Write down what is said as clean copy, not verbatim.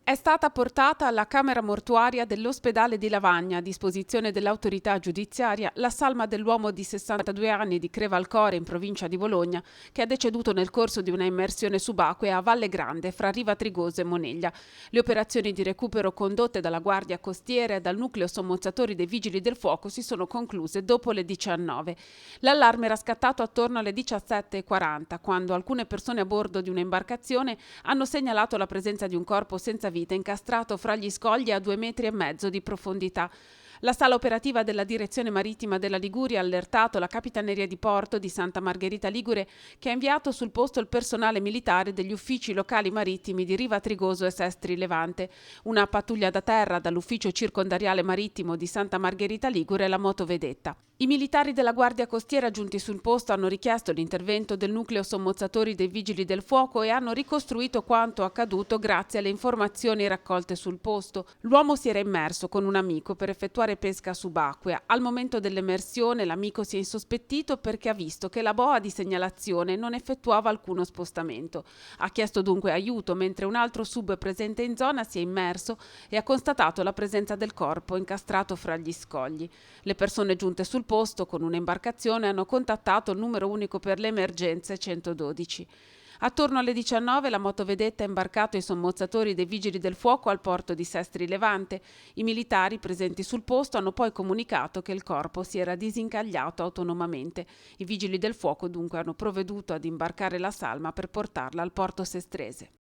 È stata portata alla camera mortuaria dell'ospedale di Lavagna, a disposizione dell'autorità giudiziaria, la salma dell'uomo di 62 anni di Crevalcore, in provincia di Bologna, che è deceduto nel corso di una immersione subacquea a Valle Grande, fra Riva Trigoso e Moneglia. Le operazioni di recupero condotte dalla Guardia Costiera e dal nucleo sommozzatori dei Vigili del Fuoco si sono concluse dopo le 19. L'allarme era scattato attorno alle 17:40, quando alcune persone a bordo di un'imbarcazione hanno segnalato la presenza di un corpo senza vita incastrato fra gli scogli a 2,5 metri di profondità. La sala operativa della Direzione Marittima della Liguria ha allertato la Capitaneria di Porto di Santa Margherita Ligure, che ha inviato sul posto il personale militare degli uffici locali marittimi di Riva Trigoso e Sestri Levante, una pattuglia da terra dall'ufficio circondariale marittimo di Santa Margherita Ligure e la motovedetta. I militari della Guardia Costiera giunti sul posto hanno richiesto l'intervento del nucleo sommozzatori dei Vigili del Fuoco e hanno ricostruito quanto accaduto grazie alle informazioni raccolte sul posto. L'uomo si era immerso con un amico per effettuare pesca subacquea. Al momento dell'emersione l'amico si è insospettito perché ha visto che la boa di segnalazione non effettuava alcuno spostamento. Ha chiesto dunque aiuto, mentre un altro sub presente in zona si è immerso e ha constatato la presenza del corpo incastrato fra gli scogli. Le persone giunte sul posto con un'imbarcazione hanno contattato il numero unico per le emergenze 112. Attorno alle 19 la motovedetta ha imbarcato i sommozzatori dei Vigili del Fuoco al porto di Sestri Levante. I militari presenti sul posto hanno poi comunicato che il corpo si era disincagliato autonomamente. I Vigili del Fuoco dunque hanno provveduto ad imbarcare la salma per portarla al porto sestrese.